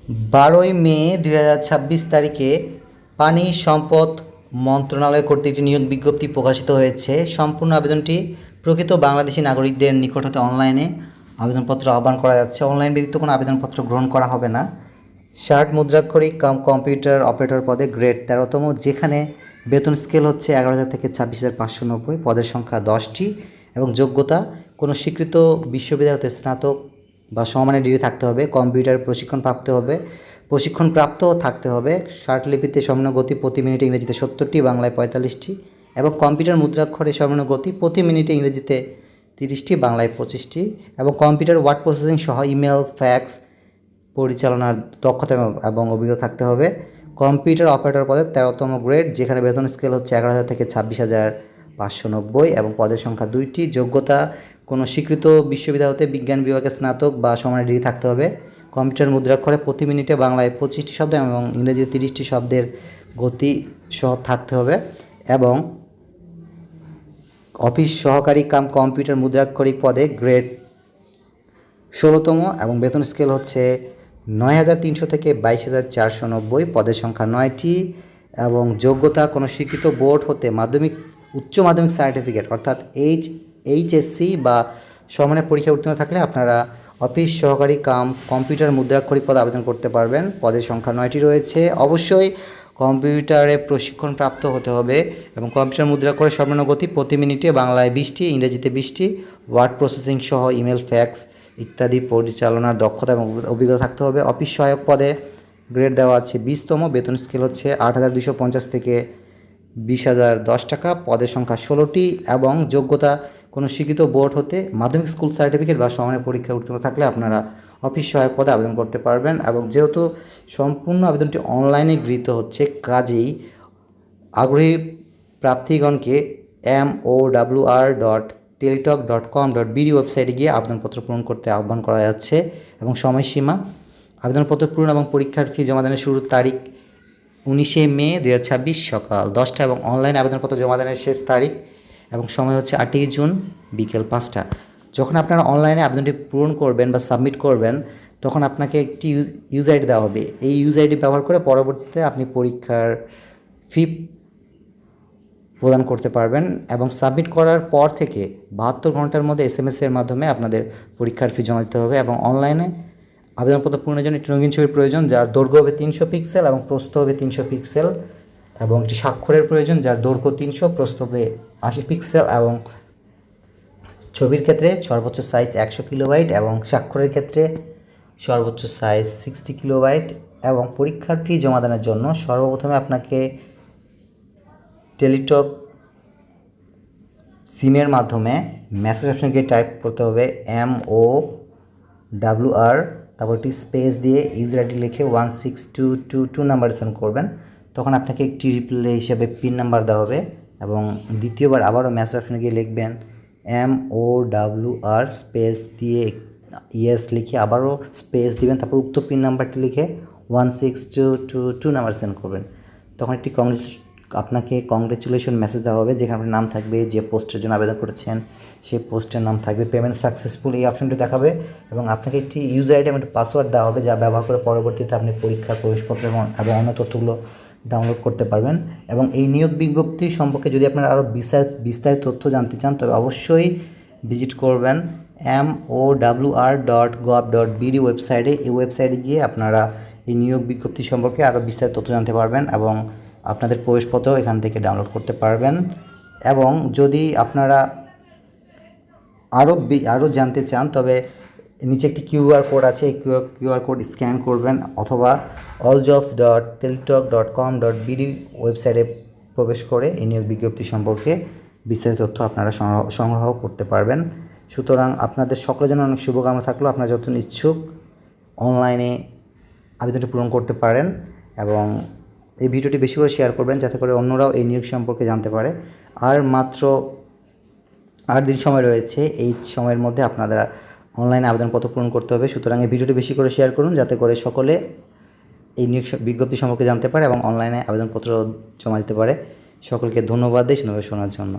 12 মে 2026 তারিখে পানি সম্পদ মন্ত্রণালয় কর্তৃক একটি নিয়োগ বিজ্ঞপ্তি প্রকাশিত হয়েছে। সম্পূর্ণ আবেদনটি প্রকৃত বাংলাদেশি নাগরিকদের নিকট হতে অনলাইনে আবেদনপত্র আহ্বান করা যাচ্ছে। অনলাইন ব্যতীত কোনো আবেদনপত্র গ্রহণ করা হবে না। 60 মুদ্রাক্ষরিক কম্পিউটার অপারেটর পদে গ্রেড 13তম, যেখানে বেতন স্কেল হচ্ছে 11,000 থেকে 26,590, পদের সংখ্যা 10টি এবং যোগ্যতা কোনো স্বীকৃত বিশ্ববিদ্যালয় হতে স্নাতক বা সমমানের ডিগ্রি থাকতে হবে। কম্পিউটার প্রশিক্ষণপ্রাপ্ত থাকতে হবে। ষাটলিপিতে সর্বনিম্ন গতি প্রতি মিনিটে ইংরেজিতে 70টি, বাংলায় 45টি এবং কম্পিউটার মুদ্রাক্ষরে সর্বনিম্ন গতি প্রতি মিনিটে ইংরেজিতে 30টি, বাংলায় 25টি এবং কম্পিউটার ওয়ার্ড প্রসেসিং সহ ইমেল, ফ্যাক্স পরিচালনার দক্ষতা এবং অভিজ্ঞতা থাকতে হবে। কম্পিউটার অপারেটর পদে 13তম গ্রেড, যেখানে বেতন স্কেল হচ্ছে 11,000 থেকে 26,590 এবং পদের সংখ্যা 2টি। যোগ্যতা কোনো স্বীকৃত বিশ্ববিদ্যালয় হতে বিজ্ঞান বিভাগে স্নাতক বা সমানের ডিগ্রি থাকতে হবে। কম্পিউটার মুদ্রাক্ষরে প্রতি মিনিটে বাংলায় 25টি শব্দ এবং ইংরেজিতে 30টি শব্দের গতি সহ থাকতে হবে এবং অফিস সহকারী কম্পিউটার মুদ্রাক্ষরিক পদে গ্রেড 16তম এবং বেতন স্কেল হচ্ছে 9,300 থেকে 22,490, পদের সংখ্যা 9টি এবং যোগ্যতা কোনো স্বীকৃত বোর্ড হতে উচ্চ মাধ্যমিক সার্টিফিকেট অর্থাৎ এইচএসসি বা সমানের পরীক্ষা উত্তীর্ণ থাকলে আপনারা অফিস সহকারী কম্পিউটার মুদ্রাক্ষরিক পদে আবেদন করতে পারবেন। পদের সংখ্যা 9টি রয়েছে। অবশ্যই কম্পিউটারে প্রশিক্ষণপ্রাপ্ত হতে হবে এবং কম্পিউটার মুদ্রাক্ষরের সর্বনিম্ন গতি প্রতি মিনিটে বাংলায় 20টি, ইংরেজিতে 20টি, ওয়ার্ড প্রসেসিং সহ ইমেল, ফ্যাক্স ইত্যাদি পরিচালনার দক্ষতা এবং অভিজ্ঞতা থাকতে হবে। অফিস সহায়ক পদে গ্রেড দেওয়া আছে 20তম, বেতন স্কেল হচ্ছে 8,250 থেকে 20,010 টাকা, পদের সংখ্যা 16টি এবং যোগ্যতা কোনো স্বীকৃত বোর্ড হতে মাধ্যমিক স্কুল সার্টিফিকেট বা সমানের পরীক্ষা উত্তীর্ণ থাকলে আপনারা অফিস সহায়ক পদে আবেদন করতে পারবেন। এবং যেহেতু সম্পূর্ণ আবেদনটি অনলাইনে গৃহীত হচ্ছে, কাজেই আগ্রহী প্রার্থীগণকে MOWR.teletalk.com.bd ওয়েবসাইটে গিয়ে আবেদনপত্র পূরণ করতে আহ্বান করা যাচ্ছে এবং সময়সীমা আবেদনপত্র পূরণ এবং পরীক্ষার ফি জমা দানের শুরুর তারিখ 19 মে 2026 সকাল 10টা এবং অনলাইন আবেদনপত্র জমা দানের শেষ তারিখ এবং সময় হচ্ছে 8ই জুন বিকেল 5টা। যখন আপনারা অনলাইনে আবেদনটি পূরণ করবেন বা সাবমিট করবেন, তখন আপনাকে একটি ইউজার আইডি দেওয়া হবে। এই ইউজার আইডি ব্যবহার করে পরবর্তীতে আপনি পরীক্ষার ফি প্রদান করতে পারবেন এবং সাবমিট করার পর থেকে 72 ঘন্টার মধ্যে SMS-এর মাধ্যমে আপনাদের পরীক্ষার ফি জমা দিতে হবে। এবং অনলাইনে আবেদনপত্র পূরণের জন্য একটি রঙিন ছবির প্রয়োজন, যার দৈর্ঘ্য হবে 300 পিক্সেল এবং প্রস্থ হবে 300 পিক্সেল এবং একটি স্বাক্ষরের প্রয়োজন, যার দৈর্ঘ্য 300, প্রস্থ হবে 80 পিক্সেল এবং ছবির ক্ষেত্রে সর্বোচ্চ সাইজ 100 কিলোবাইট এবং স্বাক্ষরের ক্ষেত্রে সর্বোচ্চ সাইজ 60 কিলোবাইট। এবং পরীক্ষার ফি জমাদানের জন্য সর্বপ্রথমে আপনাকে টেলিটক সিমের মাধ্যমে মেসেজ অপশনে গিয়ে টাইপ করতে হবে MOWR, তারপর একটি স্পেস দিয়ে ইউজার আইডি লিখে 16222 নাম্বার সেন্ড করবেন। তখন আপনাকে একটি রিপ্লাই হিসেবে পিন নাম্বার দেওয়া হবে এবং দ্বিতীয়বার আবারও মেসেজ অপশনে গিয়ে লিখবেন MOWR স্পেস দিয়ে ইয়েস লিখে আবারও স্পেস দিবেন, তারপর উক্ত পিন নাম্বারটি লিখে 16222 নাম্বার সেন্ড করবেন। তখন একটি আপনাকে কংগ্রেচুলেশন মেসেজ দেওয়া হবে, যেখানে আপনার নাম থাকবে, যে পোস্টের জন্য আবেদন করেছেন সেই পোস্টের নাম থাকবে, পেমেন্ট সাকসেসফুল এই অপশনটি দেখাবে এবং আপনাকে একটি ইউজার আইডি এবং একটি পাসওয়ার্ড দেওয়া হবে, যা ব্যবহার করে পরবর্তীতে আপনি পরীক্ষার প্রবেশপত্র এবং অন্য তথ্যগুলো ডাউনলোড করতে পারবেন। এবং এই নিয়োগ বিজ্ঞপ্তি সম্পর্কে যদি আপনারা আরও বিস্তারিত তথ্য জানতে চান, তবে অবশ্যই ভিজিট করবেন MOWR.gov.bd ওয়েবসাইটে। এই ওয়েবসাইটে গিয়ে আপনারা এই নিয়োগ বিজ্ঞপ্তি সম্পর্কে আরও বিস্তারিত তথ্য জানতে পারবেন এবং আপনাদের প্রবেশপত্র এখান থেকে ডাউনলোড করতে পারবেন। এবং যদি আপনারা আরও জানতে চান, তবে নিচে একটি কিউআর কোড আছে, এই কিউআর কোড স্ক্যান করবেন অথবা alljobs.teletalk.com.bd ওয়েবসাইটে প্রবেশ করে এই নিয়োগ বিজ্ঞপ্তি সম্পর্কে বিস্তারিত তথ্য আপনারা সংগ্রহ করতে পারবেন। সুতরাং আপনাদের সকলের জন্য অনেক শুভকামনা থাকলো। আপনারা যত ইচ্ছুক অনলাইনে আবেদনটি পূরণ করতে পারেন এবং এই ভিডিওটি বেশি করে শেয়ার করবেন, যাতে করে অন্যরাও এই নিয়োগ সম্পর্কে জানতে পারে। আর মাত্র 8 দিন সময় রয়েছে, এই সময়ের মধ্যে আপনারা অনলাইনে আবেদনপত্র পূরণ করতে হবে। সুতরাং এই ভিডিওটি বেশি করে শেয়ার করুন, যাতে করে সকলে এই নিয়োগ বিজ্ঞপ্তি সম্পর্কে জানতে পারে এবং অনলাইনে আবেদনপত্র জমা দিতে পারে। সকলকে ধন্যবাদ দিই শোনার জন্য।